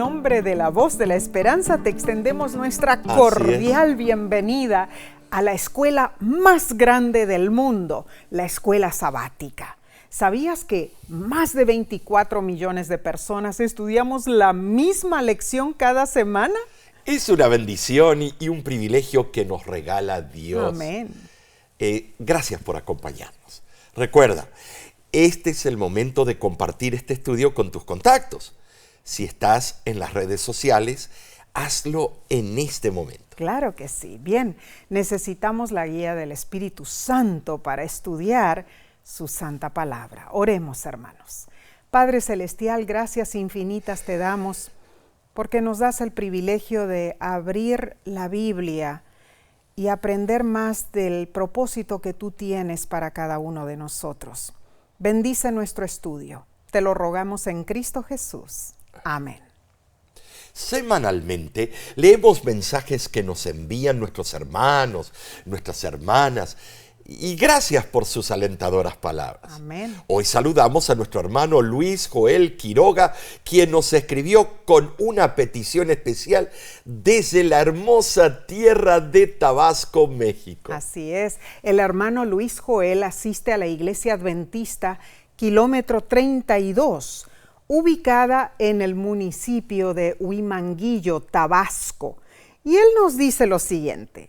nombre de la Voz de la Esperanza te extendemos nuestra cordial bienvenida a la escuela más grande del mundo, la escuela sabática. ¿Sabías que más de 24 millones de personas estudiamos la misma lección cada semana? Es una bendición y un privilegio que nos regala Dios. Amén. Gracias por acompañarnos. Recuerda, este es el momento de compartir este estudio con tus contactos. Si estás en las redes sociales, hazlo en este momento. Claro que sí. Bien, necesitamos la guía del Espíritu Santo para estudiar su santa palabra. Oremos, hermanos. Padre Celestial, gracias infinitas te damos porque nos das el privilegio de abrir la Biblia y aprender más del propósito que tú tienes para cada uno de nosotros. Bendice nuestro estudio. Te lo rogamos en Cristo Jesús. Amén. Semanalmente leemos mensajes que nos envían nuestros hermanos, nuestras hermanas, y gracias por sus alentadoras palabras. Amén. Hoy saludamos a nuestro hermano Luis Joel Quiroga, quien nos escribió con una petición especial desde la hermosa tierra de Tabasco, México. Así es. El hermano Luis Joel asiste a la Iglesia Adventista kilómetro 32, ubicada en el municipio de Huimanguillo, Tabasco. Y él nos dice lo siguiente: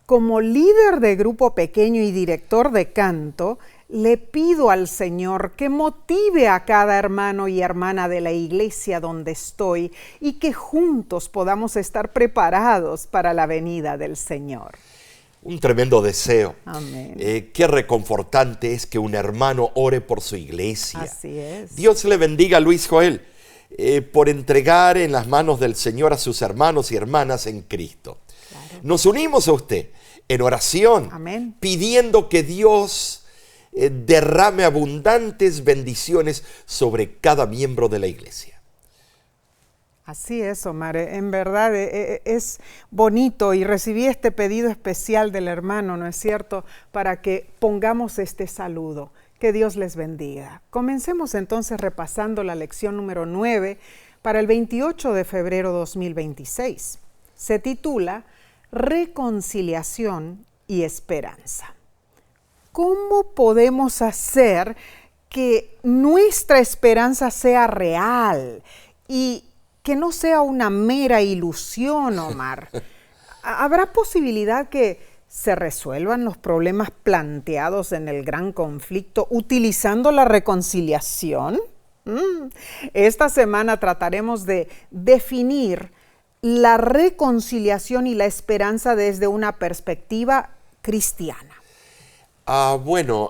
como líder de grupo pequeño y director de canto, le pido al Señor que motive a cada hermano y hermana de la iglesia donde estoy y que juntos podamos estar preparados para la venida del Señor. Un tremendo deseo. Amén. Qué reconfortante es que un hermano ore por su iglesia. Así es. Dios le bendiga a Luis Joel por entregar en las manos del Señor a sus hermanos y hermanas en Cristo. Claro. Nos unimos a usted en oración, Amén, pidiendo que Dios derrame abundantes bendiciones sobre cada miembro de la iglesia. Así es, Omar. En verdad es bonito y recibí este pedido especial del hermano, ¿no es cierto?, para que pongamos este saludo. Que Dios les bendiga. Comencemos entonces repasando la lección número 9 para el 28 de febrero 2026. Se titula Reconciliación y Esperanza. ¿Cómo podemos hacer que nuestra esperanza sea real y que no sea una mera ilusión, Omar? ¿Habrá posibilidad que se resuelvan los problemas planteados en el gran conflicto utilizando la reconciliación? Esta semana trataremos de definir la reconciliación y la esperanza desde una perspectiva cristiana.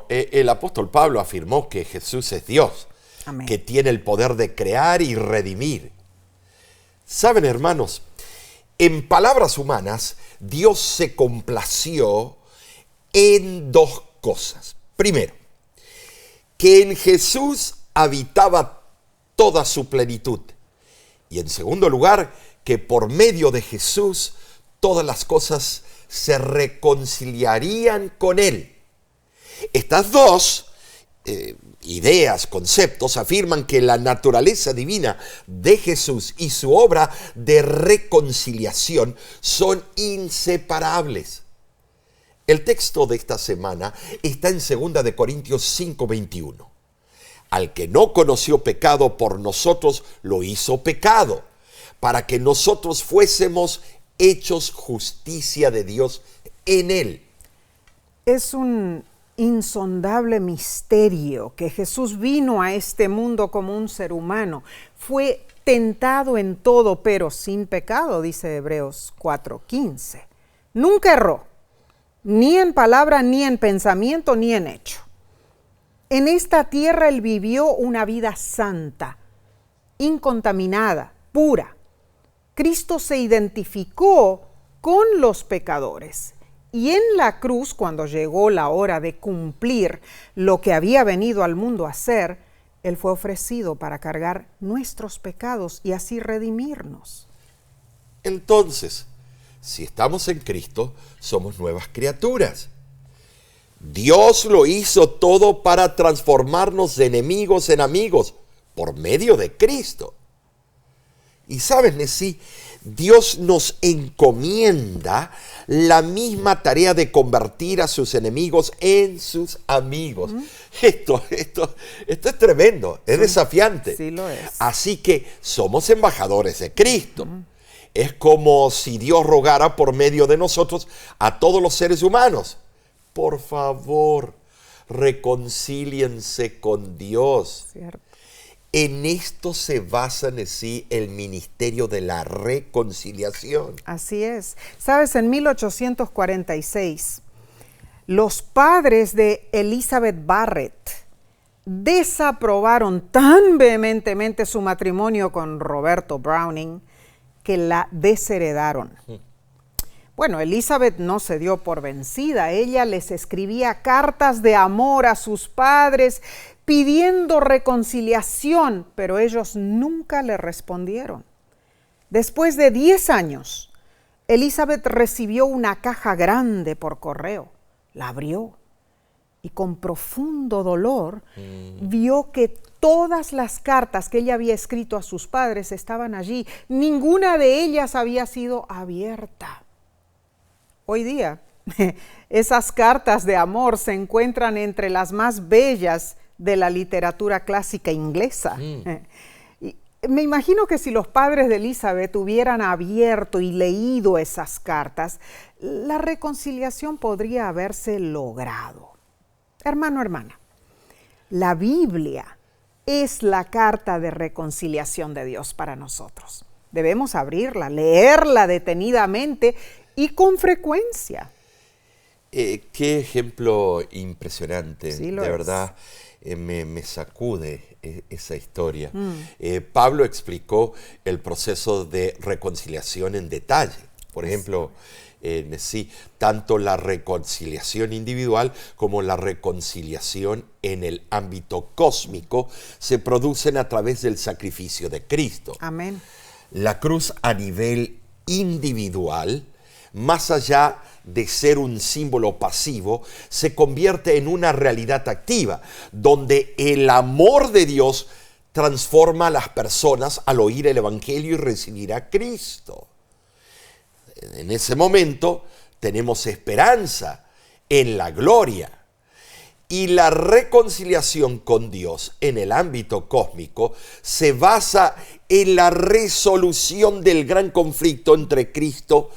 El apóstol Pablo afirmó que Jesús es Dios, Amén, que tiene el poder de crear y redimir. Saben, hermanos, en palabras humanas, Dios se complació en dos cosas. Primero, que en Jesús habitaba toda su plenitud. Y en segundo lugar, que por medio de Jesús todas las cosas se reconciliarían con Él. Estas dos ideas, conceptos, afirman que la naturaleza divina de Jesús y su obra de reconciliación son inseparables. El texto de esta semana está en 2 de Corintios 5:21. Al que no conoció pecado, por nosotros lo hizo pecado, para que nosotros fuésemos hechos justicia de Dios en Él. Es un insondable misterio que Jesús vino a este mundo como un ser humano. Fue tentado en todo, pero sin pecado, dice Hebreos 4:15. Nunca erró, ni en palabra, ni en pensamiento, ni en hecho. En esta tierra Él vivió una vida santa, incontaminada, pura. Cristo se identificó con los pecadores. Y en la cruz, cuando llegó la hora de cumplir lo que había venido al mundo a hacer, Él fue ofrecido para cargar nuestros pecados y así redimirnos. Entonces, si estamos en Cristo, somos nuevas criaturas. Dios lo hizo todo para transformarnos de enemigos en amigos por medio de Cristo. Y saben, sí, Dios nos encomienda la misma tarea de convertir a sus enemigos en sus amigos. Esto es tremendo, es desafiante. Sí lo es. Así que somos embajadores de Cristo. Es como si Dios rogara por medio de nosotros a todos los seres humanos. Por favor, reconcíliense con Dios. Cierto. En esto se basa en sí el ministerio de la reconciliación. Así es. Sabes, en 1846, los padres de Elizabeth Barrett desaprobaron tan vehementemente su matrimonio con Roberto Browning que la desheredaron. Bueno, Elizabeth no se dio por vencida. Ella les escribía cartas de amor a sus padres pidiendo reconciliación, pero ellos nunca le respondieron. Después de 10 años, Elizabeth recibió una caja grande por correo. La abrió y con profundo dolor vio que todas las cartas que ella había escrito a sus padres estaban allí. Ninguna de ellas había sido abierta. Hoy día, esas cartas de amor se encuentran entre las más bellas de la literatura clásica inglesa. Y me imagino que si los padres de Elizabeth hubieran abierto y leído esas cartas, la reconciliación podría haberse logrado. Hermano, hermana, la Biblia es la carta de reconciliación de Dios para nosotros. Debemos abrirla, leerla detenidamente y con frecuencia. Qué ejemplo impresionante, Sí, lo de es. verdad. Me sacude esa historia. Pablo explicó el proceso de reconciliación en detalle. Por ejemplo, sí, tanto la reconciliación individual como la reconciliación en el ámbito cósmico se producen a través del sacrificio de Cristo. Amén. La cruz a nivel individual, más allá de ser un símbolo pasivo, se convierte en una realidad activa, donde el amor de Dios transforma a las personas al oír el Evangelio y recibir a Cristo. En ese momento tenemos esperanza en la gloria. Y la reconciliación con Dios en el ámbito cósmico se basa en la resolución del gran conflicto entre Cristo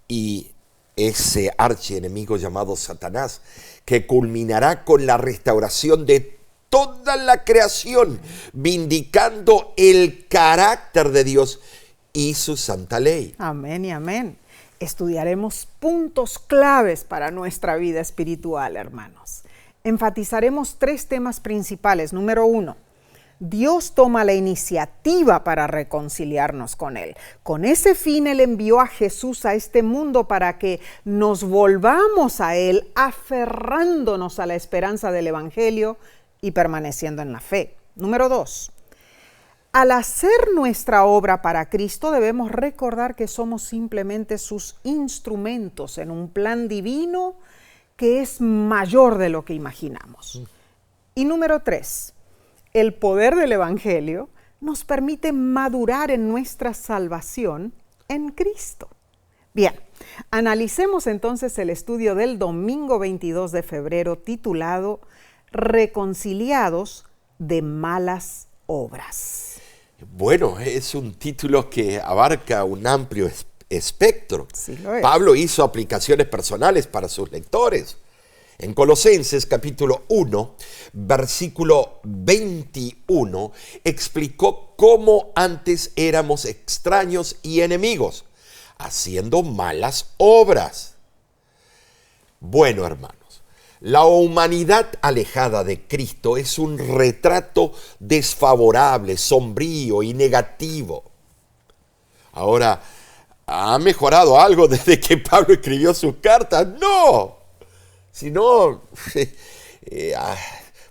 y ese archienemigo llamado Satanás, que culminará con la restauración de toda la creación, vindicando el carácter de Dios y su santa ley. Amén y amén. Estudiaremos puntos claves para nuestra vida espiritual, hermanos. Enfatizaremos 3 temas principales. Número 1, Dios toma la iniciativa para reconciliarnos con Él. Con ese fin, Él envió a Jesús a este mundo para que nos volvamos a Él, aferrándonos a la esperanza del Evangelio y permaneciendo en la fe. Número 2, al hacer nuestra obra para Cristo, debemos recordar que somos simplemente sus instrumentos en un plan divino que es mayor de lo que imaginamos. Y número 3, el poder del Evangelio nos permite madurar en nuestra salvación en Cristo. Bien, analicemos entonces el estudio del domingo 22 de febrero titulado Reconciliados de malas obras. Bueno, es un título que abarca un amplio espectro. Sí lo es. Pablo hizo aplicaciones personales para sus lectores. En Colosenses capítulo 1, versículo 21, explicó cómo antes éramos extraños y enemigos, haciendo malas obras. Bueno, hermanos, la humanidad alejada de Cristo es un retrato desfavorable, sombrío y negativo. Ahora, ¿ha mejorado algo desde que Pablo escribió sus cartas? ¡No! Si no,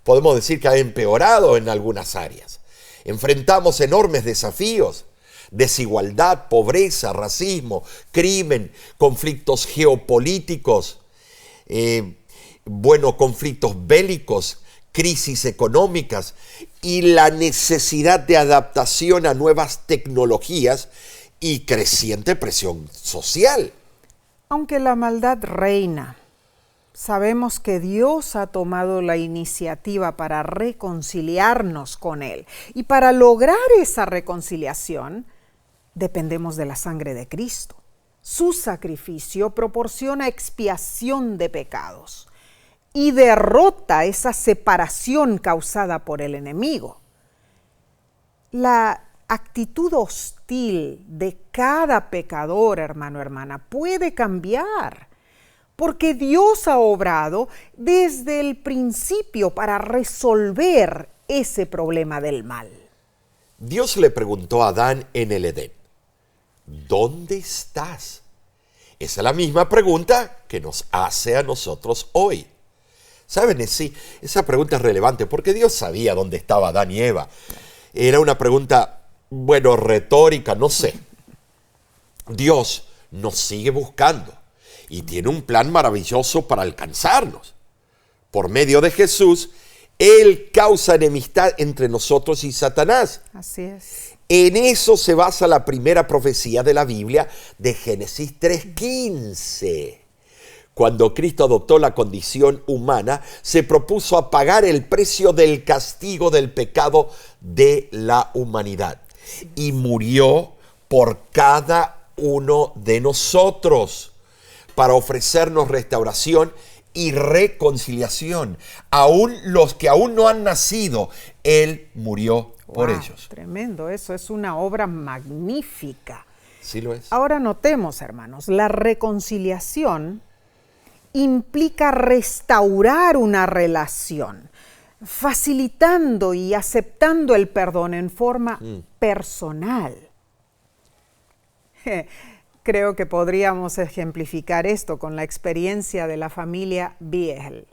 podemos decir que ha empeorado en algunas áreas. Enfrentamos enormes desafíos: desigualdad, pobreza, racismo, crimen, conflictos geopolíticos, conflictos bélicos, crisis económicas y la necesidad de adaptación a nuevas tecnologías y creciente presión social. Aunque la maldad reina, sabemos que Dios ha tomado la iniciativa para reconciliarnos con Él. Y para lograr esa reconciliación, dependemos de la sangre de Cristo. Su sacrificio proporciona expiación de pecados y derrota esa separación causada por el enemigo. La actitud hostil de cada pecador, hermano, hermana, puede cambiar, porque Dios ha obrado desde el principio para resolver ese problema del mal. Dios le preguntó a Adán en el Edén, ¿dónde estás? Esa es la misma pregunta que nos hace a nosotros hoy. ¿Saben? Sí, esa pregunta es relevante porque Dios sabía dónde estaba Adán y Eva. Era una pregunta, retórica, no sé. Dios nos sigue buscando y tiene un plan maravilloso para alcanzarnos. Por medio de Jesús, Él causa enemistad entre nosotros y Satanás. Así es. En eso se basa la primera profecía de la Biblia de Génesis 3:15. Cuando Cristo adoptó la condición humana, se propuso a pagar el precio del castigo del pecado de la humanidad. Y murió por cada uno de nosotros para ofrecernos restauración y reconciliación. Aún los que aún no han nacido, Él murió por ellos. Tremendo, eso es una obra magnífica. Sí lo es. Ahora notemos, hermanos, la reconciliación implica restaurar una relación, facilitando y aceptando el perdón en forma personal. Creo que podríamos ejemplificar esto con la experiencia de la familia Biegel.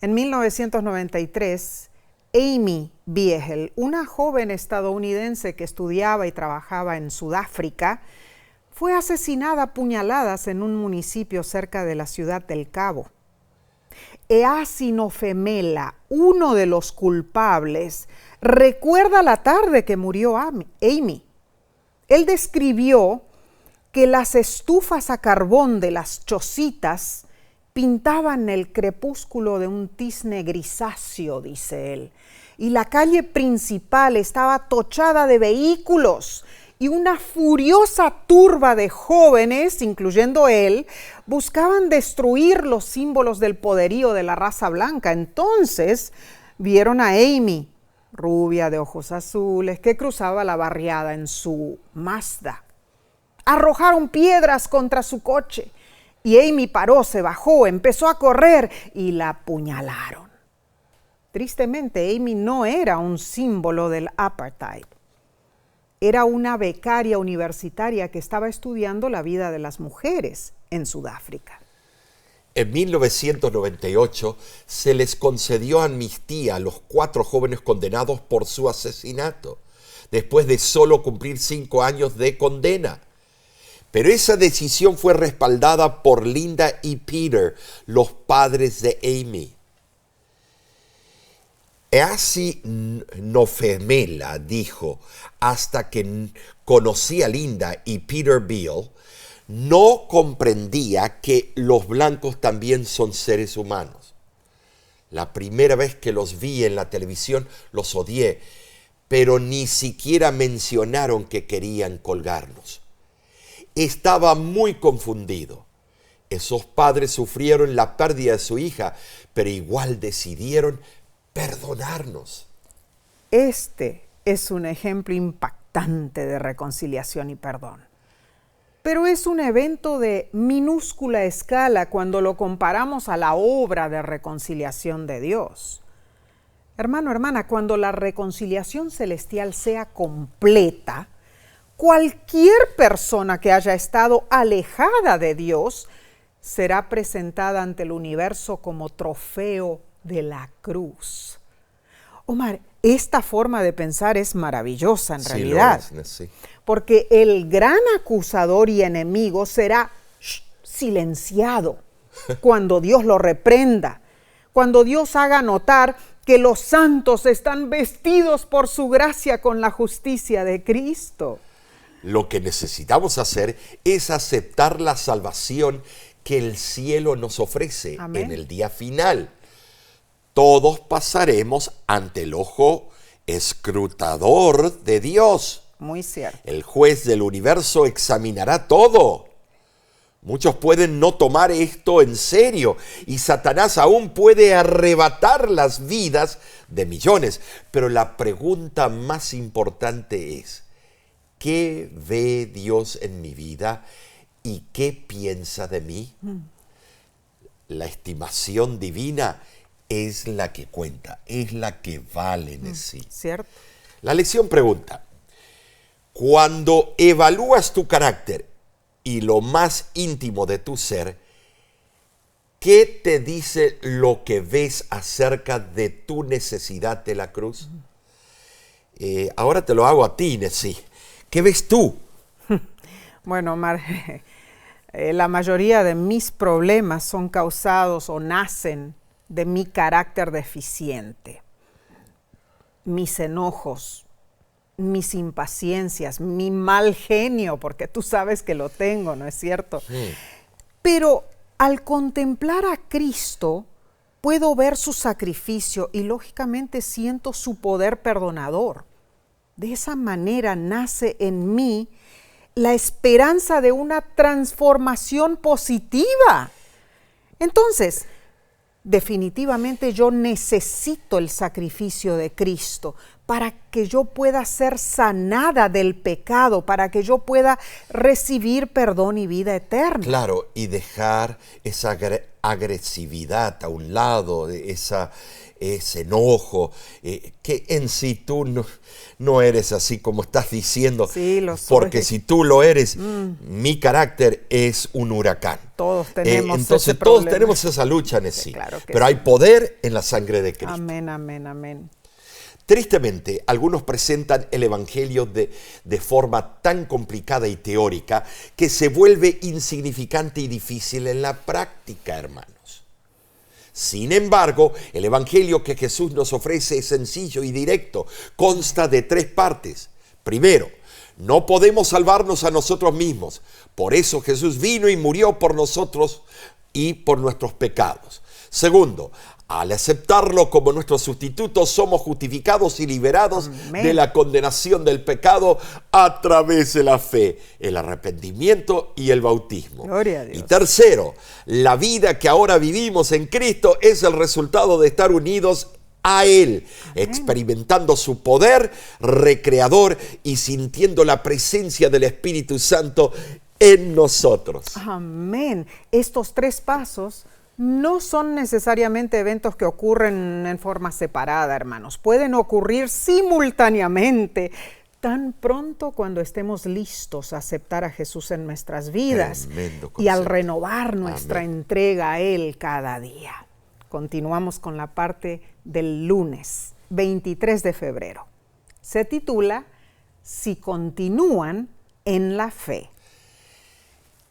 En 1993, Amy Biegel, una joven estadounidense que estudiaba y trabajaba en Sudáfrica, fue asesinada a puñaladas en un municipio cerca de la ciudad del Cabo. Easinofemela, uno de los culpables, recuerda la tarde que murió Amy. Él describió que las estufas a carbón de las chocitas pintaban el crepúsculo de un tizne grisáceo, dice él, y la calle principal estaba tochada de vehículos, y una furiosa turba de jóvenes, incluyendo él, buscaban destruir los símbolos del poderío de la raza blanca. Entonces vieron a Amy, rubia de ojos azules, que cruzaba la barriada en su Mazda. Arrojaron piedras contra su coche y Amy paró, se bajó, empezó a correr y la apuñalaron. Tristemente, Amy no era un símbolo del apartheid. Era una becaria universitaria que estaba estudiando la vida de las mujeres en Sudáfrica. En 1998 se les concedió amnistía a los 4 jóvenes condenados por su asesinato, después de solo cumplir 5 años de condena. Pero esa decisión fue respaldada por Linda y Peter, los padres de Amy. Easinofemela dijo, hasta que conocí a Linda y Peter Beale, no comprendía que los blancos también son seres humanos. La primera vez que los vi en la televisión, los odié, pero ni siquiera mencionaron que querían colgarnos. Estaba muy confundido. Esos padres sufrieron la pérdida de su hija, pero igual decidieron perdonarnos. Este es un ejemplo impactante de reconciliación y perdón. Pero es un evento de minúscula escala cuando lo comparamos a la obra de reconciliación de Dios. Hermano, hermana, cuando la reconciliación celestial sea completa, cualquier persona que haya estado alejada de Dios será presentada ante el universo como trofeo de la cruz. Omar, esta forma de pensar es maravillosa en realidad, sí. Porque el gran acusador y enemigo será silenciado cuando Dios lo reprenda, cuando Dios haga notar que los santos están vestidos por su gracia con la justicia de Cristo. Lo que necesitamos hacer es aceptar la salvación que el cielo nos ofrece. Amén. En el día final. Todos pasaremos ante el ojo escrutador de Dios. Muy cierto. El juez del universo examinará todo. Muchos pueden no tomar esto en serio y Satanás aún puede arrebatar las vidas de millones. Pero la pregunta más importante es, ¿qué ve Dios en mi vida y qué piensa de mí? La estimación divina es la que cuenta, es la que vale en sí. ¿Cierto? La lección pregunta, cuando evalúas tu carácter y lo más íntimo de tu ser, ¿qué te dice lo que ves acerca de tu necesidad de la cruz? Ahora te lo hago a ti, Nessie. ¿Qué ves tú? Bueno, Omar, la mayoría de mis problemas son causados o nacen de mi carácter deficiente, mis enojos, mis impaciencias, mi mal genio, porque tú sabes que lo tengo, ¿no es cierto? Sí. Pero al contemplar a Cristo, puedo ver su sacrificio y lógicamente siento su poder perdonador. De esa manera nace en mí la esperanza de una transformación positiva. Entonces, definitivamente yo necesito el sacrificio de Cristo para que yo pueda ser sanada del pecado, para que yo pueda recibir perdón y vida eterna. Claro, y dejar esa agresividad a un lado, ese enojo, que en sí tú no eres así como estás diciendo. Sí, lo soy. Porque si tú lo eres, mi carácter es un huracán. Todos tenemos entonces ese todos problema. tenemos esa lucha en sí. Claro que pero sí. Hay poder en la sangre de Cristo. Amén, amén, amén. Tristemente, algunos presentan el Evangelio de forma tan complicada y teórica que se vuelve insignificante y difícil en la práctica, hermanos. Sin embargo, el Evangelio que Jesús nos ofrece es sencillo y directo. Consta de 3 partes. Primero, no podemos salvarnos a nosotros mismos. Por eso Jesús vino y murió por nosotros y por nuestros pecados. Segundo, al aceptarlo como nuestro sustituto, somos justificados y liberados Amén. De la condenación del pecado a través de la fe, el arrepentimiento y el bautismo. Gloria a Dios. Y tercero, la vida que ahora vivimos en Cristo es el resultado de estar unidos a Él, Amén. Experimentando su poder recreador y sintiendo la presencia del Espíritu Santo en nosotros. Amén. Estos 3 pasos no son necesariamente eventos que ocurren en forma separada, hermanos. Pueden ocurrir simultáneamente, tan pronto cuando estemos listos a aceptar a Jesús en nuestras vidas y al renovar nuestra entrega a Él cada día. Continuamos con la parte del lunes, 23 de febrero. Se titula Si continúan en la fe.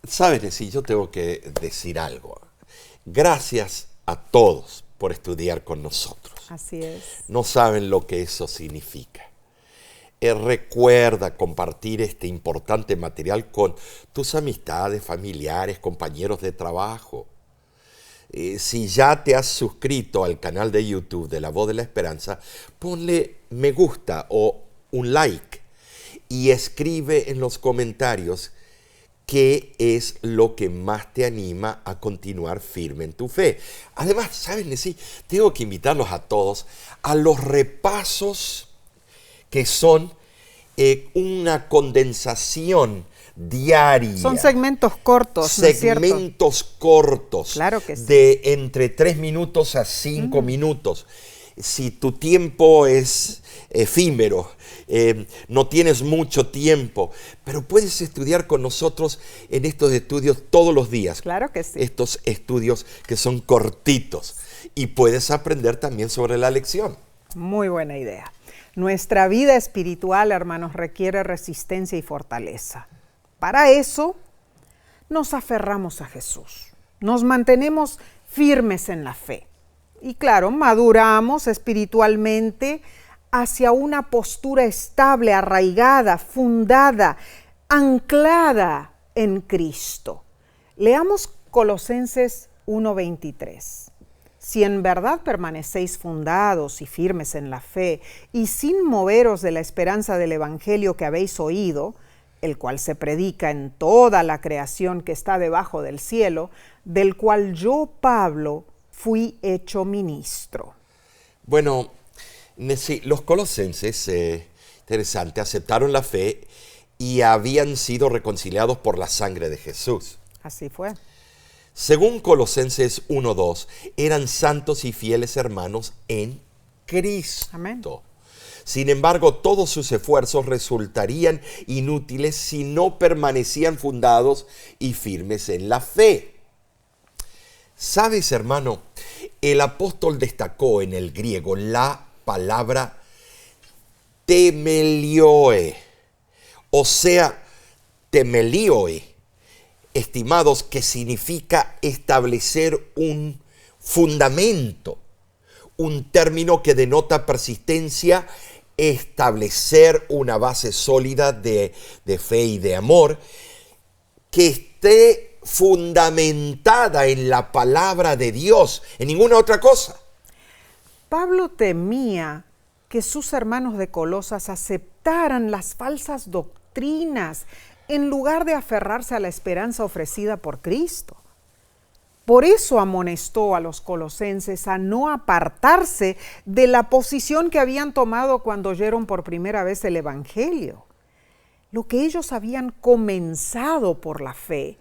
Sabes, si yo tengo que decir algo. Gracias a todos por estudiar con nosotros. Así es. No saben lo que eso significa. Recuerda compartir este importante material con tus amistades, familiares, compañeros de trabajo. Si ya te has suscrito al canal de YouTube de La Voz de la Esperanza, ponle me gusta o un like y escribe en los comentarios qué es lo que más te anima a continuar firme en tu fe. Además, ¿saben? Sí, tengo que invitarlos a todos a los repasos que son una condensación diaria. Son segmentos cortos, ¿no es cierto? Segmentos cortos. Claro que sí. De entre 3 minutos a 5 minutos. Si tu tiempo es efímero, no tienes mucho tiempo, pero puedes estudiar con nosotros en estos estudios todos los días. Claro que sí. Estos estudios que son cortitos y puedes aprender también sobre la lección. Muy buena idea. Nuestra vida espiritual, hermanos, requiere resistencia y fortaleza. Para eso, nos aferramos a Jesús. Nos mantenemos firmes en la fe. Y claro, maduramos espiritualmente hacia una postura estable, arraigada, fundada, anclada en Cristo. Leamos Colosenses 1:23. Si en verdad permanecéis fundados y firmes en la fe, y sin moveros de la esperanza del Evangelio que habéis oído, el cual se predica en toda la creación que está debajo del cielo, del cual yo, Pablo, fui hecho ministro. Bueno, sí, los colosenses, interesante, aceptaron la fe y habían sido reconciliados por la sangre de Jesús. Así fue. Según Colosenses 1:2, eran santos y fieles hermanos en Cristo. Amén. Sin embargo, todos sus esfuerzos resultarían inútiles si no permanecían fundados y firmes en la fe. ¿Sabes, hermano? El apóstol destacó en el griego la palabra temelioe, o sea, temelioe, estimados, que significa establecer un fundamento, un término que denota persistencia, establecer una base sólida de fe y de amor, que esté fundamentada en la palabra de Dios, en ninguna otra cosa. Pablo temía que sus hermanos de Colosas aceptaran las falsas doctrinas en lugar de aferrarse a la esperanza ofrecida por Cristo. Por eso amonestó a los colosenses a no apartarse de la posición que habían tomado cuando oyeron por primera vez el Evangelio. Lo que ellos habían comenzado por la fe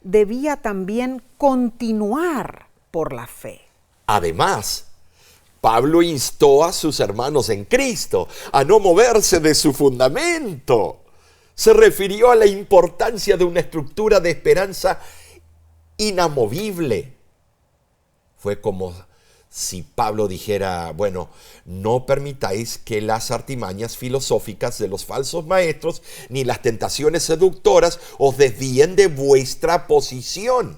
debía también continuar por la fe. Además, Pablo instó a sus hermanos en Cristo a no moverse de su fundamento. Se refirió a la importancia de una estructura de esperanza inamovible. Fue como si Pablo dijera, bueno, no permitáis que las artimañas filosóficas de los falsos maestros ni las tentaciones seductoras os desvíen de vuestra posición.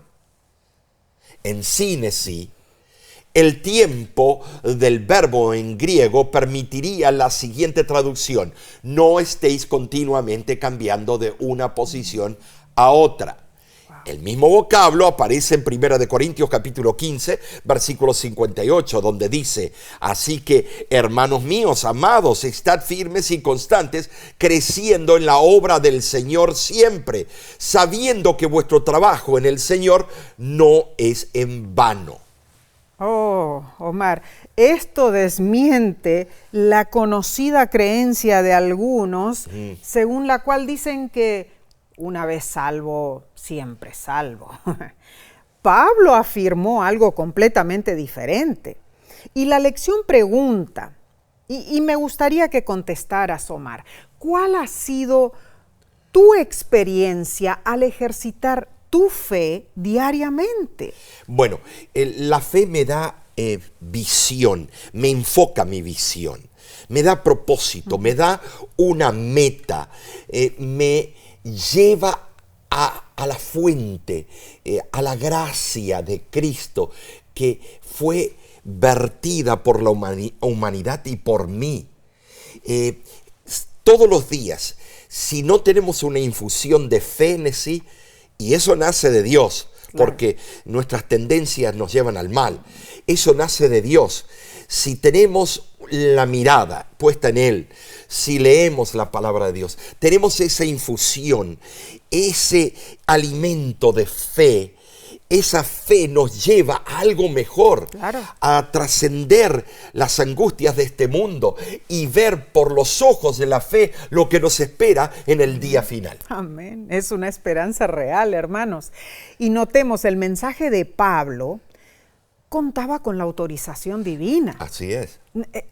En síntesis, el tiempo del verbo en griego permitiría la siguiente traducción: no estéis continuamente cambiando de una posición a otra. El mismo vocablo aparece en 1 Corintios capítulo 15, versículo 58, donde dice: así que, hermanos míos, amados, estad firmes y constantes, creciendo en la obra del Señor siempre, sabiendo que vuestro trabajo en el Señor no es en vano. Oh, Omar, esto desmiente la conocida creencia de algunos, según la cual dicen que una vez salvo, siempre salvo. Pablo afirmó algo completamente diferente. Y la lección pregunta, y me gustaría que contestaras, Omar, ¿cuál ha sido tu experiencia al ejercitar tu fe diariamente? Bueno, la fe me da visión, me enfoca mi visión, me da propósito, me da una meta, me lleva a la fuente, a la gracia de Cristo que fue vertida por la humanidad y por mí. Todos los días, si no tenemos una infusión de fe en sí, y eso nace de Dios, porque nuestras tendencias nos llevan al mal. Eso nace de Dios. Si tenemos la mirada puesta en Él, si leemos la palabra de Dios, tenemos esa infusión, ese alimento de fe. Esa fe nos lleva a algo mejor, a trascender las angustias de este mundo y ver por los ojos de la fe lo que nos espera en el día final. Amén. Es una esperanza real, hermanos. Y notemos, el mensaje de Pablo contaba con la autorización divina. Así es.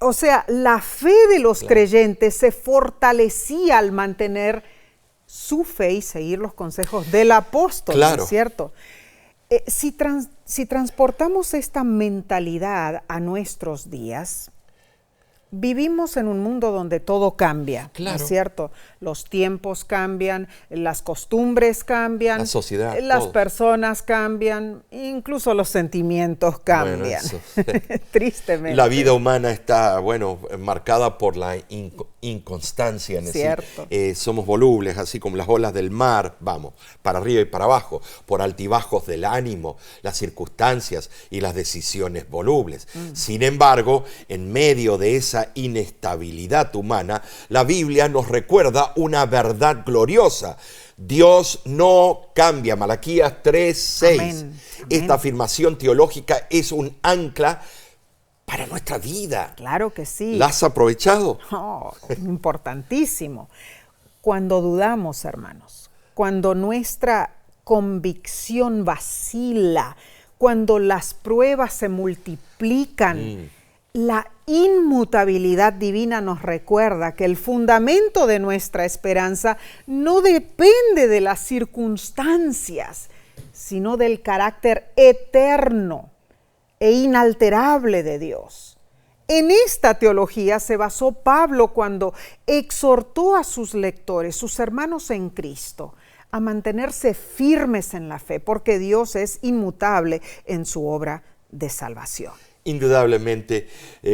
O sea, la fe de los creyentes se fortalecía al mantener su fe y seguir los consejos del apóstol, ¿no es cierto? Si transportamos esta mentalidad a nuestros días, Vivimos en un mundo donde todo cambia, ¿no Claro. es cierto? Los tiempos cambian, las costumbres cambian, La sociedad, las todos. personas cambian, incluso los sentimientos cambian. eso. Tristemente. La vida humana está, bueno, marcada por la inconstancia. Es decir, Cierto. somos volubles, así como las olas del mar, vamos, para arriba y para abajo, por altibajos del ánimo, las circunstancias y las decisiones volubles. Sin embargo, en medio de esa inestabilidad humana, la Biblia nos recuerda una verdad gloriosa. Dios no cambia. Malaquías 3:6. Amén. Esta afirmación teológica es un ancla para nuestra vida. Claro que sí. ¿La has aprovechado? Oh, importantísimo. Cuando dudamos, hermanos, cuando nuestra convicción vacila, cuando las pruebas se multiplican, la inmutabilidad divina nos recuerda que el fundamento de nuestra esperanza no depende de las circunstancias, sino del carácter eterno e inalterable de Dios. En esta teología se basó Pablo cuando exhortó a sus lectores, sus hermanos en Cristo, a mantenerse firmes en la fe, porque Dios es inmutable en su obra de salvación. Indudablemente,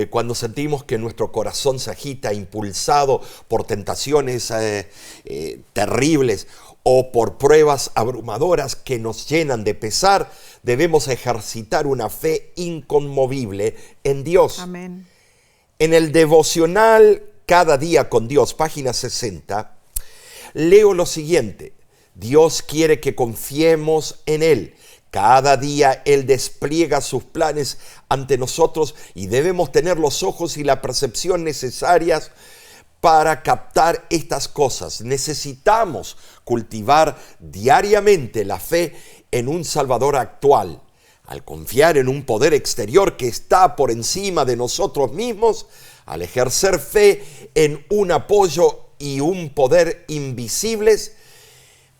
cuando sentimos que nuestro corazón se agita, impulsado por tentaciones terribles o por pruebas abrumadoras que nos llenan de pesar, debemos ejercitar una fe inconmovible en Dios. Amén. En el devocional Cada día con Dios, página 60, leo lo siguiente: Dios quiere que confiemos en Él. Cada día Él despliega sus planes ante nosotros y debemos tener los ojos y la percepción necesarias para captar estas cosas. Necesitamos cultivar diariamente la fe en un Salvador actual. Al confiar en un poder exterior que está por encima de nosotros mismos, al ejercer fe en un apoyo y un poder invisibles,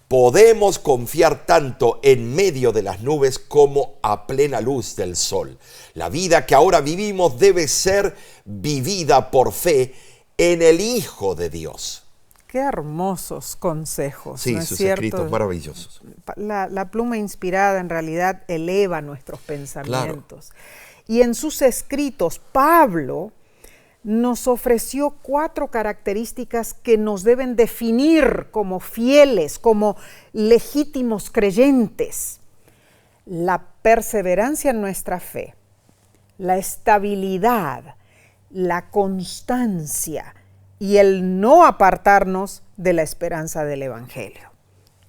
podemos confiar tanto en medio de las nubes como a plena luz del sol. La vida que ahora vivimos debe ser vivida por fe en el Hijo de Dios. Qué hermosos consejos. Sí, ¿no es sus cierto? escritos maravillosos. La pluma inspirada en realidad eleva nuestros pensamientos. Y en sus escritos, Pablo nos ofreció 4 características que nos deben definir como fieles, como legítimos creyentes. La perseverancia en nuestra fe, la estabilidad, la constancia y el no apartarnos de la esperanza del Evangelio.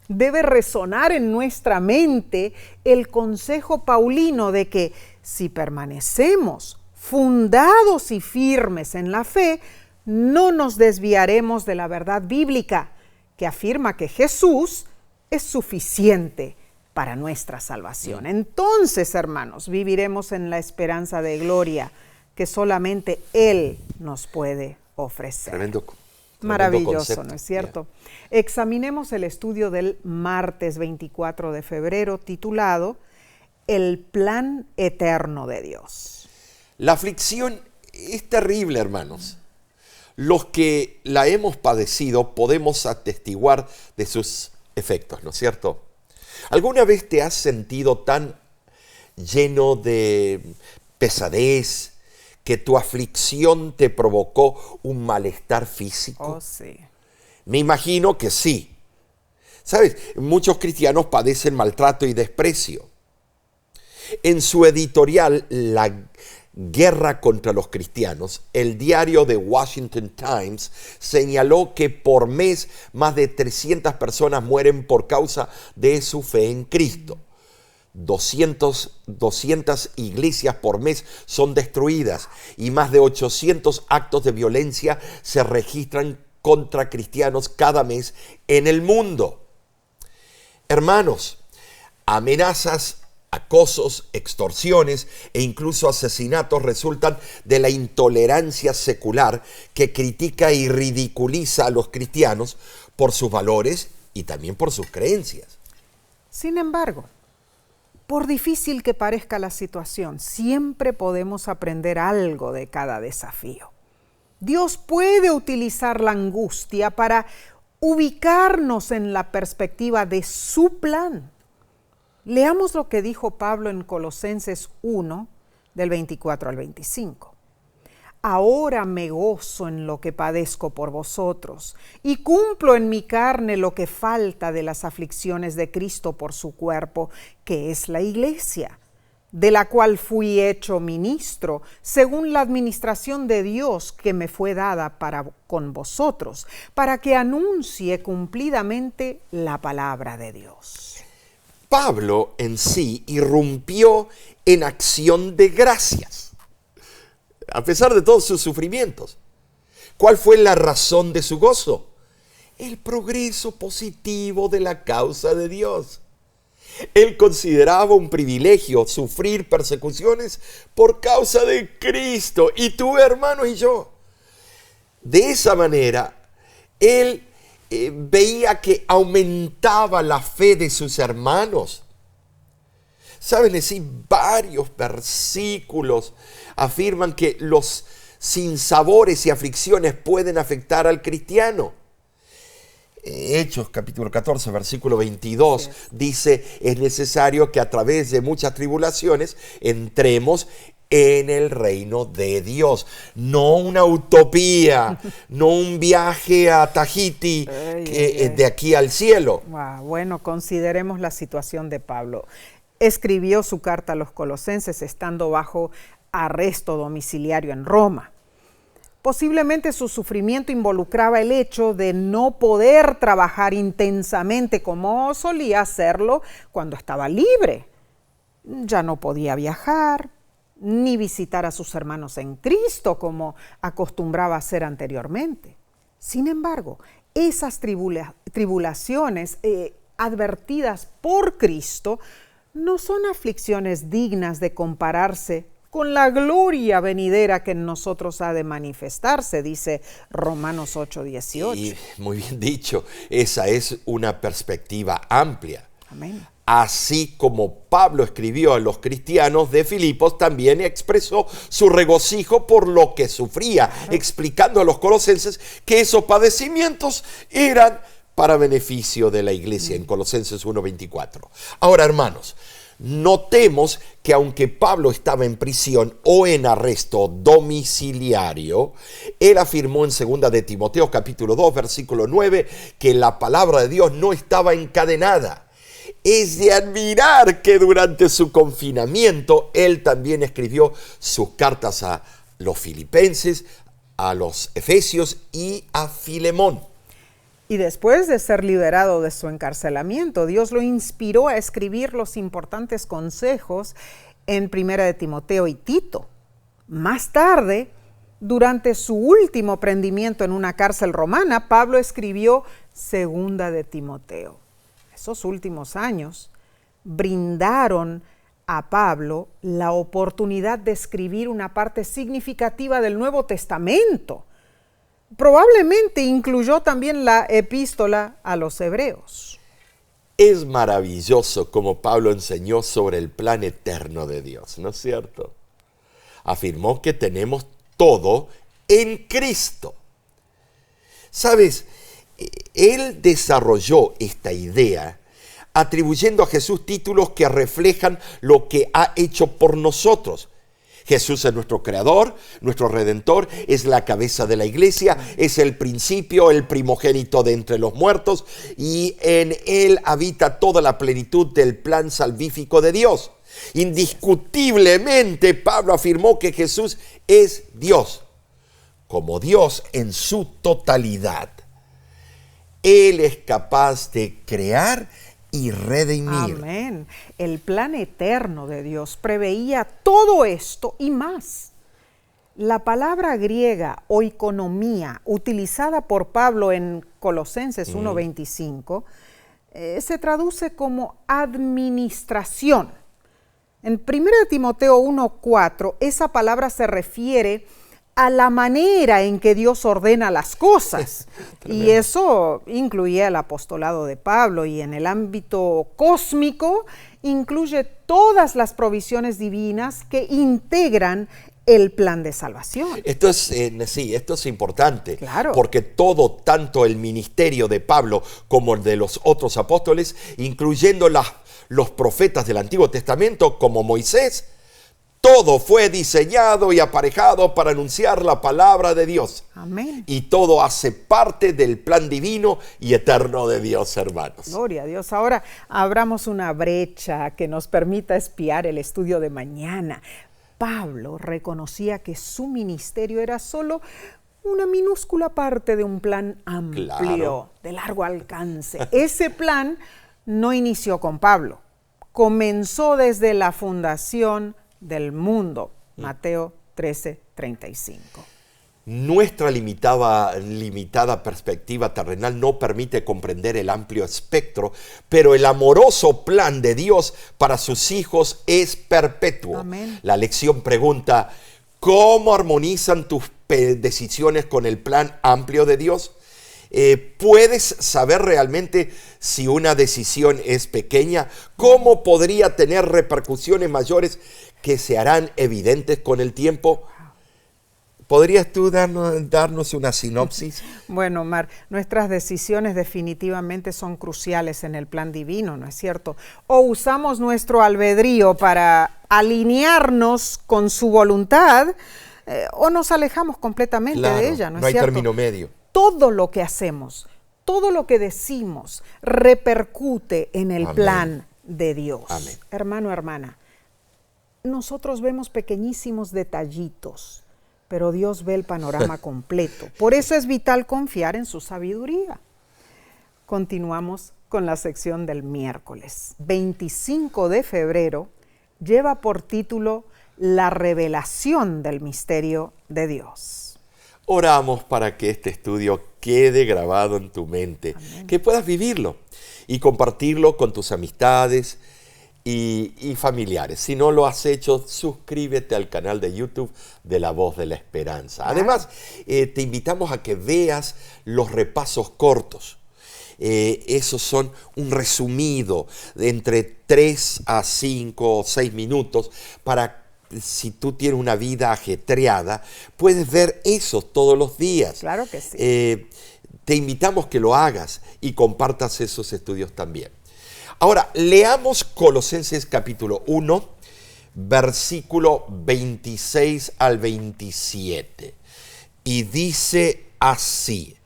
Debe resonar en nuestra mente el consejo paulino de que si permanecemos fundados y firmes en la fe, no nos desviaremos de la verdad bíblica que afirma que Jesús es suficiente para nuestra salvación. Entonces, hermanos, viviremos en la esperanza de gloria que solamente Él nos puede ofrecer. Tremendo Maravilloso, concepto. ¿no es cierto? Examinemos el estudio del martes 24 de febrero titulado El plan eterno de Dios. La aflicción es terrible, hermanos. Los que la hemos padecido podemos atestiguar de sus efectos, ¿no es cierto? ¿Alguna vez te has sentido tan lleno de pesadez que tu aflicción te provocó un malestar físico? Oh, sí. Me imagino que sí. ¿Sabes? Muchos cristianos padecen maltrato y desprecio. En su editorial, La guerra contra los cristianos, el diario The Washington Times señaló que por mes más de 300 personas mueren por causa de su fe en Cristo. 200 iglesias por mes son destruidas y más de 800 actos de violencia se registran contra cristianos cada mes en el mundo. Hermanos, amenazas, acosos, extorsiones e incluso asesinatos resultan de la intolerancia secular que critica y ridiculiza a los cristianos por sus valores y también por sus creencias. Sin embargo, por difícil que parezca la situación, siempre podemos aprender algo de cada desafío. Dios puede utilizar la angustia para ubicarnos en la perspectiva de su plan. Leamos lo que dijo Pablo en Colosenses 1, del 24 al 25. Ahora me gozo en lo que padezco por vosotros y cumplo en mi carne lo que falta de las aflicciones de Cristo por su cuerpo, que es la iglesia, de la cual fui hecho ministro, según la administración de Dios que me fue dada con vosotros, para que anuncie cumplidamente la palabra de Dios. Pablo en sí irrumpió en acción de gracias, a pesar de todos sus sufrimientos. ¿Cuál fue la razón de su gozo? El progreso positivo de la causa de Dios. Él consideraba un privilegio sufrir persecuciones por causa de Cristo, y tú, hermano, y yo. De esa manera, él veía que aumentaba la fe de sus hermanos. Saben, decir, varios versículos afirman que los sinsabores y aflicciones pueden afectar al cristiano. Hechos capítulo 14, versículo 22, dice, es necesario que a través de muchas tribulaciones entremos en el reino de Dios. No una utopía, no un viaje a Tahití de aquí al cielo. Wow, bueno, consideremos la situación de Pablo. Escribió su carta a los Colosenses estando bajo arresto domiciliario en Roma. Posiblemente su sufrimiento involucraba el hecho de no poder trabajar intensamente como solía hacerlo cuando estaba libre. Ya no podía viajar, ni visitar a sus hermanos en Cristo como acostumbraba hacer anteriormente. Sin embargo, esas tribulaciones advertidas por Cristo no son aflicciones dignas de compararse con la gloria venidera que en nosotros ha de manifestarse, dice Romanos 8:18. Y muy bien dicho, esa es una perspectiva amplia. Amén. Así como Pablo escribió a los cristianos de Filipos, también expresó su regocijo por lo que sufría, explicando a los colosenses que esos padecimientos eran para beneficio de la iglesia, en Colosenses 1:24. Ahora, hermanos, notemos que aunque Pablo estaba en prisión o en arresto domiciliario, él afirmó en 2 de Timoteo capítulo 2, versículo 9, que la palabra de Dios no estaba encadenada. Es de admirar que durante su confinamiento él también escribió sus cartas a los filipenses, a los efesios y a Filemón. Y después de ser liberado de su encarcelamiento, Dios lo inspiró a escribir los importantes consejos en 1 de Timoteo y Tito. Más tarde, durante su último prendimiento en una cárcel romana, Pablo escribió 2 de Timoteo. Esos últimos años brindaron a Pablo la oportunidad de escribir una parte significativa del Nuevo Testamento. Probablemente incluyó también la epístola a los hebreos. Es maravilloso como Pablo enseñó sobre el plan eterno de Dios, ¿no es cierto? Afirmó que tenemos todo en Cristo. ¿Sabes? Él desarrolló esta idea atribuyendo a Jesús títulos que reflejan lo que ha hecho por nosotros. Jesús es nuestro creador, nuestro redentor, es la cabeza de la iglesia, es el principio, el primogénito de entre los muertos, y en él habita toda la plenitud del plan salvífico de Dios. Indiscutiblemente, Pablo afirmó que Jesús es Dios, como Dios en su totalidad. Él es capaz de crear y redimir. Amén. El plan eterno de Dios preveía todo esto y más. La palabra griega oikonomía, utilizada por Pablo en Colosenses 1:25, se traduce como administración. En 1 Timoteo 1:4, esa palabra se refiere a la manera en que Dios ordena las cosas. Y eso incluía el apostolado de Pablo, y en el ámbito cósmico incluye todas las provisiones divinas que integran el plan de salvación. Esto es, sí, esto es importante, Claro. porque todo, tanto el ministerio de Pablo como el de los otros apóstoles, incluyendo los profetas del Antiguo Testamento como Moisés, todo fue diseñado y aparejado para anunciar la palabra de Dios. Amén. Y todo hace parte del plan divino y eterno de Dios, hermanos. Gloria a Dios. Ahora abramos una brecha que nos permita espiar el estudio de mañana. Pablo reconocía que su ministerio era solo una minúscula parte de un plan amplio, Claro. de largo alcance. Ese plan no inició con Pablo, comenzó desde la fundación del mundo. Mateo 13:35. Nuestra limitada perspectiva terrenal no permite comprender el amplio espectro, pero el amoroso plan de Dios para sus hijos es perpetuo. Amén. La lección pregunta, ¿cómo armonizan tus decisiones con el plan amplio de Dios? ¿Puedes saber realmente si una decisión es pequeña? ¿Cómo podría tener repercusiones mayores que se harán evidentes con el tiempo? ¿Podrías tú darnos una sinopsis? Bueno, Mar, nuestras decisiones definitivamente son cruciales en el plan divino, ¿no es cierto? O usamos nuestro albedrío para alinearnos con su voluntad, o nos alejamos completamente Claro, de ella, ¿no es hay cierto? término medio. Todo lo que hacemos, todo lo que decimos, repercute en el Amén. plan de Dios. Amén. Hermano, hermana, nosotros vemos pequeñísimos detallitos, pero Dios ve el panorama completo. Por eso es vital confiar en su sabiduría. Continuamos con la sección del miércoles. 25 de febrero lleva por título La revelación del misterio de Dios. Oramos para que este estudio quede grabado en tu mente, Amén. que puedas vivirlo y compartirlo con tus amistades y familiares. Si no lo has hecho, suscríbete al canal de YouTube de La Voz de la Esperanza. Además, te invitamos a que veas los repasos cortos. Esos son un resumido de entre 3 a 5 o 6 minutos para, si tú tienes una vida ajetreada, puedes ver esos todos los días. Claro que sí. Te invitamos que lo hagas y compartas esos estudios también. Ahora, leamos Colosenses capítulo 1, versículo 26 al 27. Y dice así: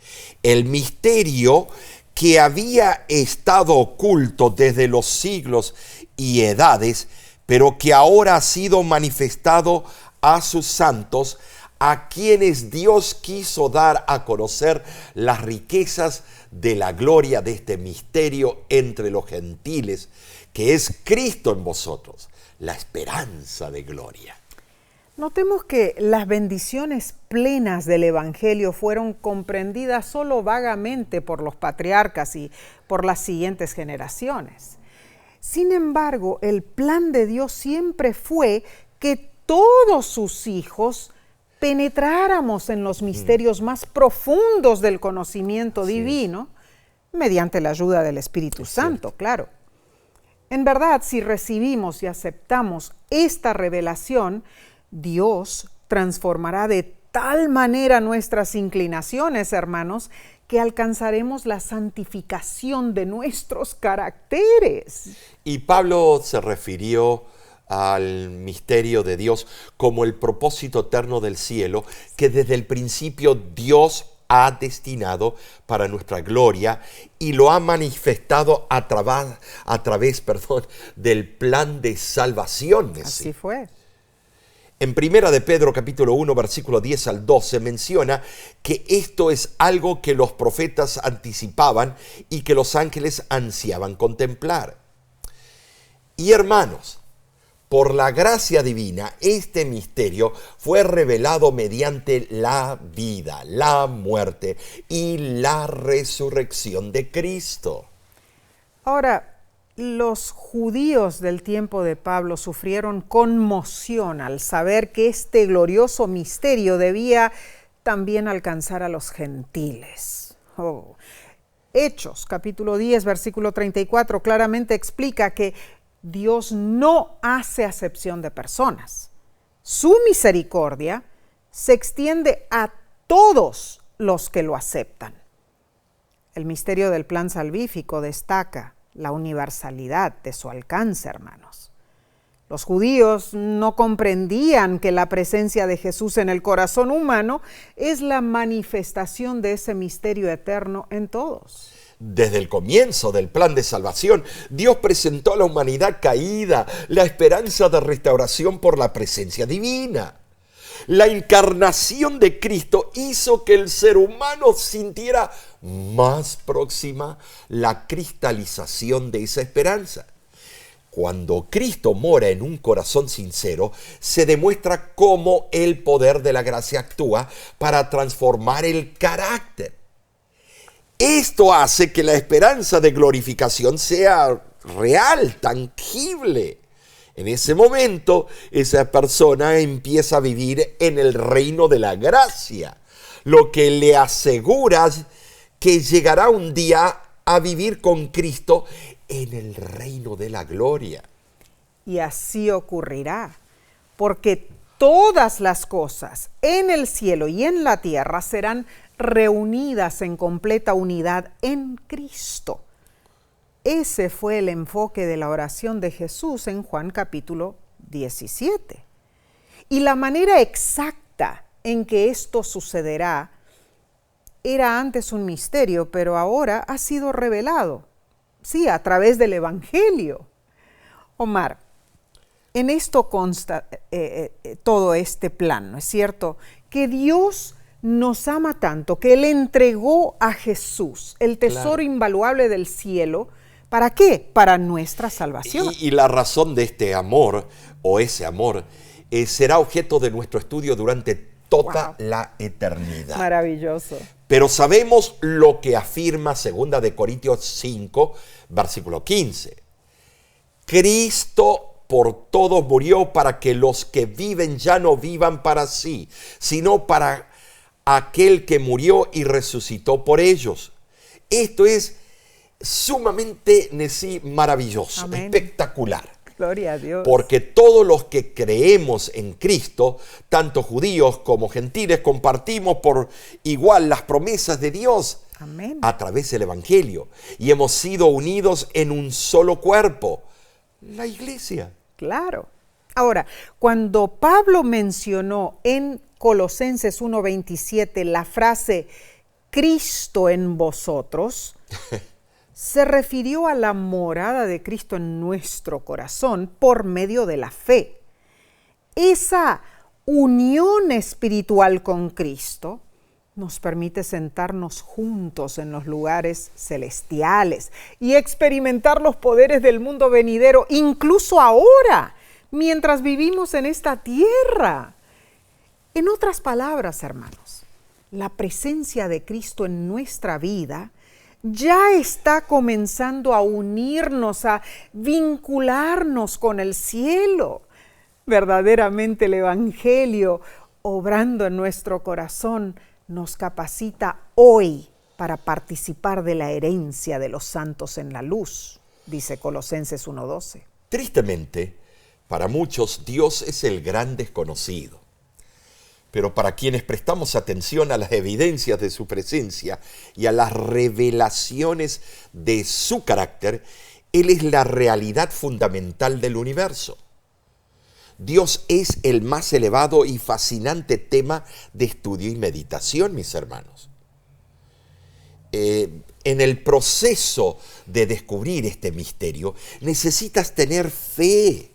el misterio que había estado oculto desde los siglos y edades, pero que ahora ha sido manifestado a sus santos, a quienes Dios quiso dar a conocer las riquezas de la gloria de este misterio entre los gentiles, que es Cristo en vosotros, la esperanza de gloria. Notemos que las bendiciones plenas del Evangelio fueron comprendidas solo vagamente por los patriarcas y por las siguientes generaciones. Sin embargo, el plan de Dios siempre fue que todos sus hijos penetráramos en los misterios más profundos del conocimiento divino, mediante la ayuda del Espíritu Santo, claro. En verdad, si recibimos y aceptamos esta revelación, Dios transformará de tal manera nuestras inclinaciones, hermanos, que alcanzaremos la santificación de nuestros caracteres. Y Pablo se refirió al misterio de Dios como el propósito eterno del cielo, que desde el principio Dios ha destinado para nuestra gloria y lo ha manifestado a través del plan de salvación. Así fue. En Primera de Pedro capítulo 1 versículo 10 al 12 menciona que esto es algo que los profetas anticipaban y que los ángeles ansiaban contemplar. Y hermanos, por la gracia divina, este misterio fue revelado mediante la vida, la muerte y la resurrección de Cristo. Ahora, los judíos del tiempo de Pablo sufrieron conmoción al saber que este glorioso misterio debía también alcanzar a los gentiles. Hechos, capítulo 10, versículo 34, claramente explica que Dios no hace acepción de personas. Su misericordia se extiende a todos los que lo aceptan. El misterio del plan salvífico destaca la universalidad de su alcance, hermanos. Los judíos no comprendían que la presencia de Jesús en el corazón humano es la manifestación de ese misterio eterno en todos. Desde el comienzo del plan de salvación, Dios presentó a la humanidad caída la esperanza de restauración por la presencia divina. La encarnación de Cristo hizo que el ser humano sintiera más próxima la cristalización de esa esperanza. Cuando Cristo mora en un corazón sincero, se demuestra cómo el poder de la gracia actúa para transformar el carácter. Esto hace que la esperanza de glorificación sea real, tangible. En ese momento, esa persona empieza a vivir en el reino de la gracia, lo que le asegura que llegará un día a vivir con Cristo en el reino de la gloria. Y así ocurrirá, porque todas las cosas en el cielo y en la tierra serán reunidas en completa unidad en Cristo. Ese fue el enfoque de la oración de Jesús en Juan capítulo 17. Y la manera exacta en que esto sucederá era antes un misterio, pero ahora ha sido revelado, sí, a través del Evangelio. Omar, en esto consta todo este plan, ¿no es cierto? Que Dios nos ama tanto que Él entregó a Jesús, el tesoro invaluable del cielo. ¿Para qué? Para nuestra salvación. Y la razón de este amor, o ese amor, será objeto de nuestro estudio durante toda la eternidad. Maravilloso. Pero sabemos lo que afirma 2 de Corintios 5, versículo 15. Cristo por todos murió para que los que viven ya no vivan para sí, sino para aquel que murió y resucitó por ellos. Esto es sumamente maravilloso, Amén. Espectacular. Gloria a Dios. Porque todos los que creemos en Cristo, tanto judíos como gentiles, compartimos por igual las promesas de Dios. Amén. A través del Evangelio. Y hemos sido unidos en un solo cuerpo, la iglesia. Claro. Ahora, cuando Pablo mencionó en Colosenses 1:27 la frase Cristo en vosotros, se refirió a la morada de Cristo en nuestro corazón por medio de la fe. Esa unión espiritual con Cristo nos permite sentarnos juntos en los lugares celestiales y experimentar los poderes del mundo venidero, incluso ahora, mientras vivimos en esta tierra. En otras palabras, hermanos, la presencia de Cristo en nuestra vida ya está comenzando a unirnos, a vincularnos con el cielo. Verdaderamente el Evangelio, obrando en nuestro corazón, nos capacita hoy para participar de la herencia de los santos en la luz, dice Colosenses 1:12. Tristemente, para muchos Dios es el gran desconocido. Pero para quienes prestamos atención a las evidencias de su presencia y a las revelaciones de su carácter, Él es la realidad fundamental del universo. Dios es el más elevado y fascinante tema de estudio y meditación, mis hermanos. En el proceso de descubrir este misterio, necesitas tener fe.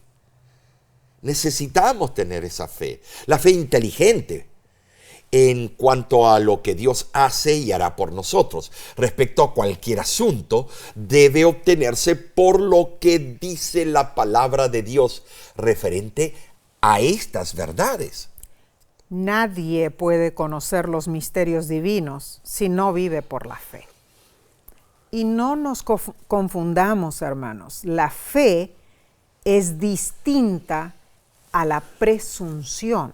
Necesitamos tener esa fe, la fe inteligente en cuanto a lo que Dios hace y hará por nosotros. Respecto a cualquier asunto, debe obtenerse por lo que dice la palabra de Dios referente a estas verdades. Nadie puede conocer los misterios divinos si no vive por la fe. Y no nos confundamos, hermanos. La fe es distinta a la presunción.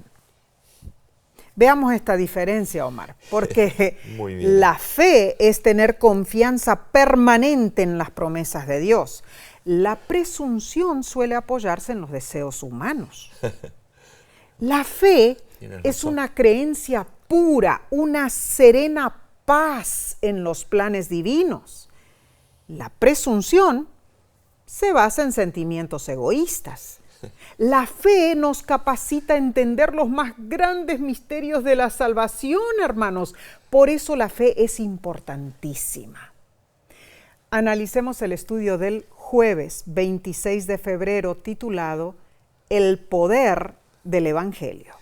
Veamos esta diferencia, Omar, porque Muy bien. La fe es tener confianza permanente en las promesas de Dios. La presunción suele apoyarse en los deseos humanos. La fe Tienes es razón. una creencia pura, una serena paz en los planes divinos. La presunción se basa en sentimientos egoístas. La fe nos capacita a entender los más grandes misterios de la salvación, hermanos. Por eso la fe es importantísima. Analicemos el estudio del jueves 26 de febrero titulado El poder del Evangelio.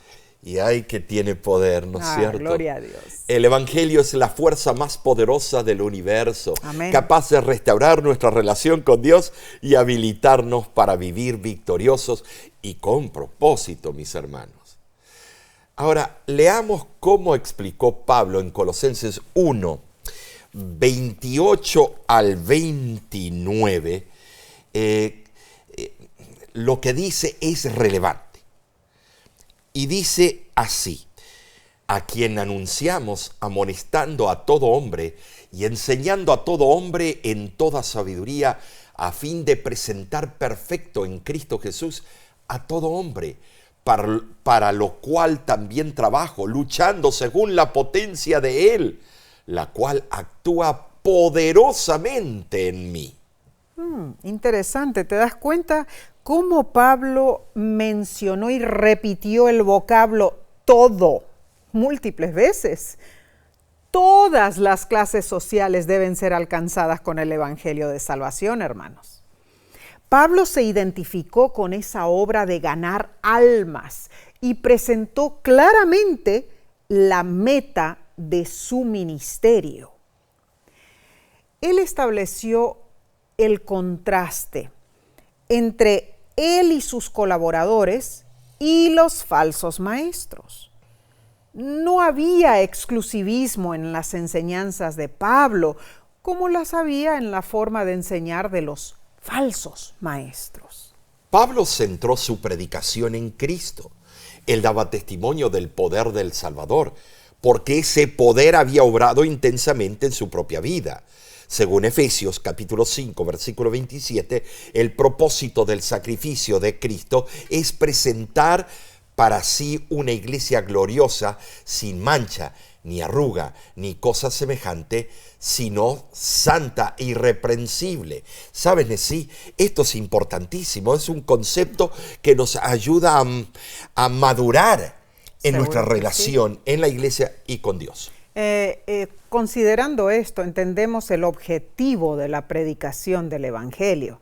Y hay que tiene poder, ¿no es cierto? Gloria a Dios. El Evangelio es la fuerza más poderosa del universo, Amén. capaz de restaurar nuestra relación con Dios y habilitarnos para vivir victoriosos y con propósito, mis hermanos. Ahora, leamos cómo explicó Pablo en Colosenses 1, 28 al 29. Lo que dice es relevante. Y dice así: a quien anunciamos amonestando a todo hombre y enseñando a todo hombre en toda sabiduría, a fin de presentar perfecto en Cristo Jesús a todo hombre, para lo cual también trabajo, luchando según la potencia de Él, la cual actúa poderosamente en mí. Interesante, ¿te das cuenta cómo Pablo mencionó y repitió el vocablo todo múltiples veces? Todas las clases sociales deben ser alcanzadas con el Evangelio de Salvación, hermanos. Pablo se identificó con esa obra de ganar almas y presentó claramente la meta de su ministerio. Él estableció el contraste entre él y sus colaboradores y los falsos maestros. No había exclusivismo en las enseñanzas de Pablo, como las había en la forma de enseñar de los falsos maestros. Pablo centró su predicación en Cristo. Él daba testimonio del poder del Salvador, porque ese poder había obrado intensamente en su propia vida. Según Efesios capítulo 5, versículo 27, el propósito del sacrificio de Cristo es presentar para sí una iglesia gloriosa, sin mancha, ni arruga, ni cosa semejante, sino santa e irreprensible. ¿Saben? Sí, esto es importantísimo, es un concepto que nos ayuda a madurar en nuestra relación en la iglesia y con Dios. Considerando esto, entendemos el objetivo de la predicación del Evangelio: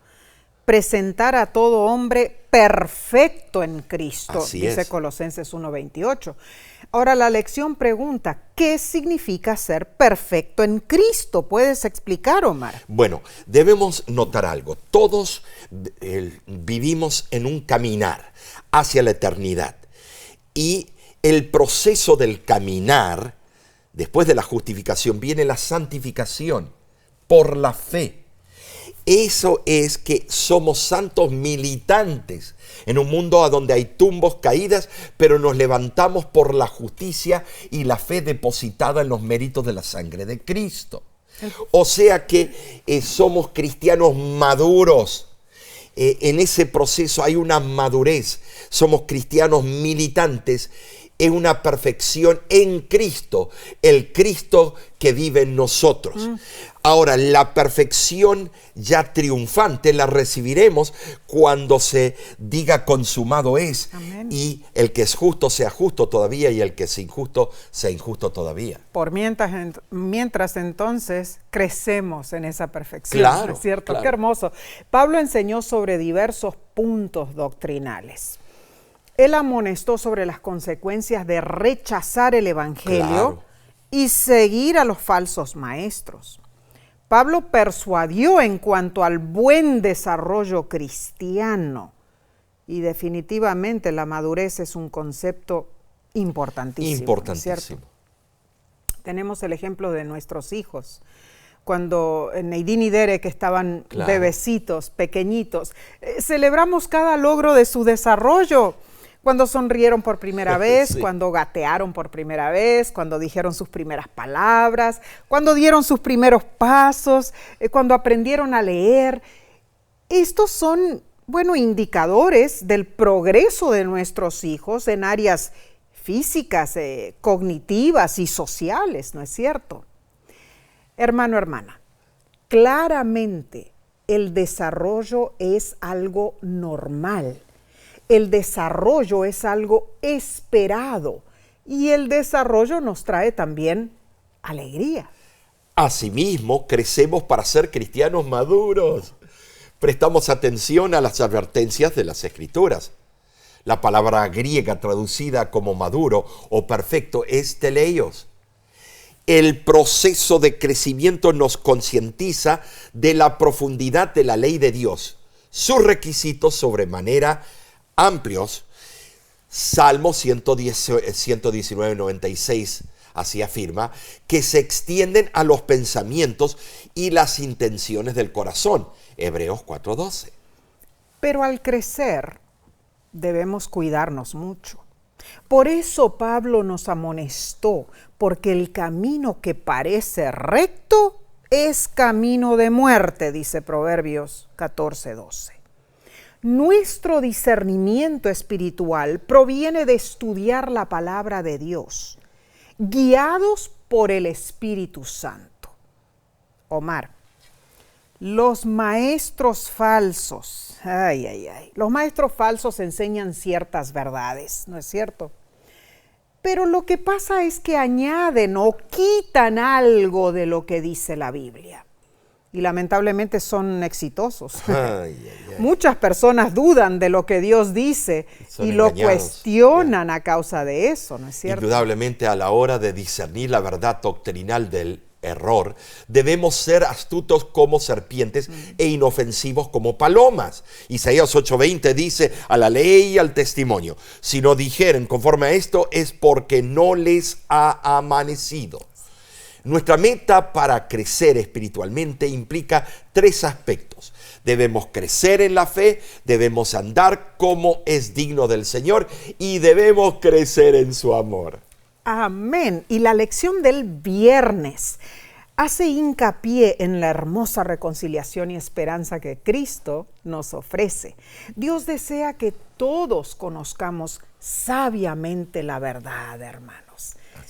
presentar a todo hombre perfecto en Cristo, Así dice es. Colosenses 1:28. Ahora la lección pregunta, ¿qué significa ser perfecto en Cristo? ¿Puedes explicar, Omar? Bueno, debemos notar algo. Todos vivimos en un caminar hacia la eternidad. Y el proceso del caminar, después de la justificación, viene la santificación por la fe. Eso es que somos santos militantes en un mundo a donde hay tumbos, caídas, pero nos levantamos por la justicia y la fe depositada en los méritos de la sangre de Cristo. O sea que somos cristianos maduros. En ese proceso hay una madurez. Somos cristianos militantes. Es una perfección en Cristo, el Cristo que vive en nosotros. Ahora, la perfección ya triunfante la recibiremos cuando se diga consumado es. Amén. Y el que es justo sea justo todavía y el que es injusto sea injusto todavía. Por mientras entonces crecemos en esa perfección, Claro, ¿no es cierto? claro. Qué hermoso. Pablo enseñó sobre diversos puntos doctrinales. Él amonestó sobre las consecuencias de rechazar el Evangelio Claro. y seguir a los falsos maestros. Pablo persuadió en cuanto al buen desarrollo cristiano. Y definitivamente la madurez es un concepto importantísimo. Importantísimo. ¿Cierto? Tenemos el ejemplo de nuestros hijos. Cuando Neidín y Derek estaban Claro. bebecitos, pequeñitos, celebramos cada logro de su desarrollo. Cuando sonrieron por primera vez, Sí. cuando gatearon por primera vez, cuando dijeron sus primeras palabras, cuando dieron sus primeros pasos, cuando aprendieron a leer. Estos son bueno, indicadores del progreso de nuestros hijos en áreas físicas, cognitivas y sociales, ¿no es cierto? Hermano, hermana, claramente el desarrollo es algo normal. El desarrollo es algo esperado y el desarrollo nos trae también alegría. Asimismo, crecemos para ser cristianos maduros. Prestamos atención a las advertencias de las Escrituras. La palabra griega traducida como maduro o perfecto es teleios. El proceso de crecimiento nos concientiza de la profundidad de la ley de Dios, sus requisitos sobremanera amplios. Salmo 119, 96 así afirma que se extienden a los pensamientos y las intenciones del corazón. Hebreos 4:12. Pero al crecer debemos cuidarnos mucho. Por eso Pablo nos amonestó, porque el camino que parece recto es camino de muerte, dice Proverbios 14:12. Nuestro discernimiento espiritual proviene de estudiar la palabra de Dios, guiados por el Espíritu Santo. Omar, los maestros falsos, los maestros falsos enseñan ciertas verdades, ¿no es cierto? Pero lo que pasa es que añaden o quitan algo de lo que dice la Biblia. Y lamentablemente son exitosos. Muchas personas dudan de lo que Dios dice y lo cuestionan a causa de eso, ¿no es cierto? Indudablemente, a la hora de discernir la verdad doctrinal del error, debemos ser astutos como serpientes e inofensivos como palomas. Isaías 8:20 dice: a la ley y al testimonio, si no dijeren conforme a esto, es porque no les ha amanecido. Nuestra meta para crecer espiritualmente implica 3 aspectos. Debemos crecer en la fe, debemos andar como es digno del Señor y debemos crecer en su amor. Amén. Y la lección del viernes hace hincapié en la hermosa reconciliación y esperanza que Cristo nos ofrece. Dios desea que todos conozcamos sabiamente la verdad, hermanos.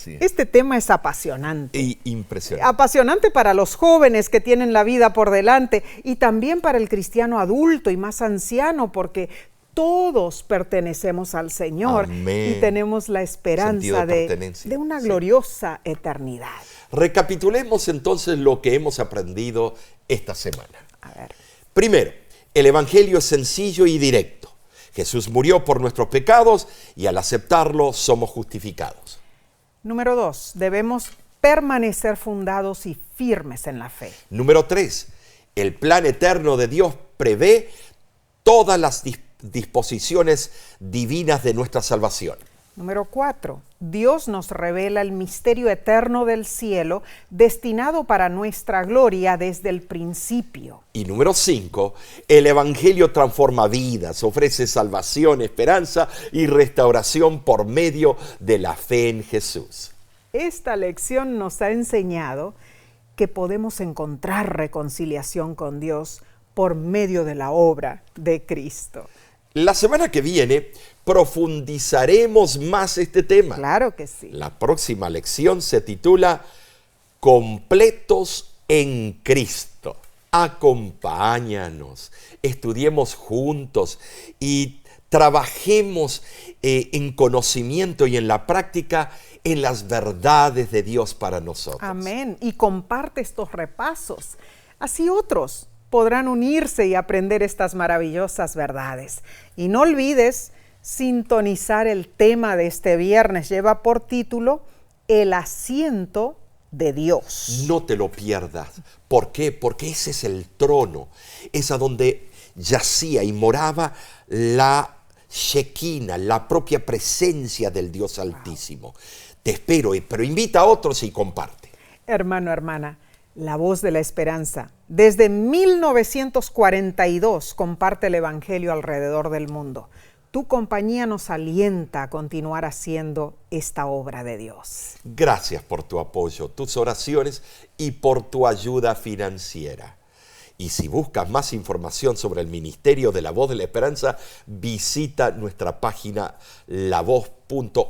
Este tema es apasionante. Y impresionante. Apasionante para los jóvenes que tienen la vida por delante y también para el cristiano adulto y más anciano, porque todos pertenecemos al Señor. Amén. Y tenemos la esperanza de una gloriosa eternidad. Recapitulemos entonces lo que hemos aprendido esta semana. A ver. Primero, el Evangelio es sencillo y directo. Jesús murió por nuestros pecados y al aceptarlo somos justificados. Número 2, debemos permanecer fundados y firmes en la fe. Número 3, el plan eterno de Dios prevé todas las disposiciones divinas de nuestra salvación. Número 4, Dios nos revela el misterio eterno del cielo destinado para nuestra gloria desde el principio. Y número 5, el Evangelio transforma vidas, ofrece salvación, esperanza y restauración por medio de la fe en Jesús. Esta lección nos ha enseñado que podemos encontrar reconciliación con Dios por medio de la obra de Cristo. La semana que viene profundizaremos más este tema. Claro que sí. La próxima lección se titula Completos en Cristo. Acompáñanos, estudiemos juntos y trabajemos en conocimiento y en la práctica en las verdades de Dios para nosotros. Amén. Y comparte estos repasos. Así otros podrán unirse y aprender estas maravillosas verdades. Y no olvides sintonizar el tema de este viernes. Lleva por título El asiento de Dios. No te lo pierdas. ¿Por qué? Porque ese es el trono. Es a donde yacía y moraba la Shekinah, la propia presencia del Dios Altísimo. Te espero, pero invita a otros y comparte. Hermano, hermana, la voz de la esperanza. Desde 1942 comparte el Evangelio alrededor del mundo. Tu compañía nos alienta a continuar haciendo esta obra de Dios. Gracias por tu apoyo, tus oraciones y por tu ayuda financiera. Y si buscas más información sobre el Ministerio de la Voz de la Esperanza, visita nuestra página lavoz.org.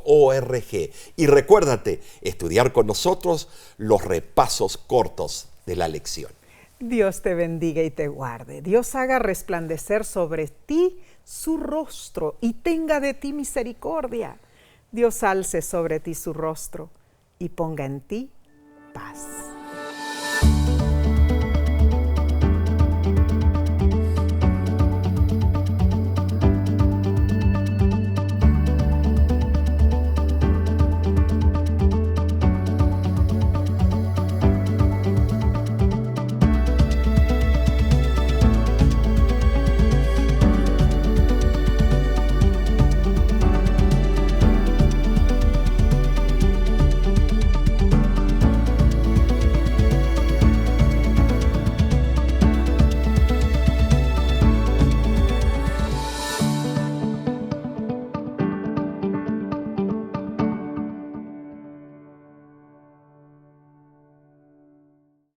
Y recuérdate, estudiar con nosotros los repasos cortos de la lección. Dios te bendiga y te guarde. Dios haga resplandecer sobre ti su rostro y tenga de ti misericordia. Dios alce sobre ti su rostro y ponga en ti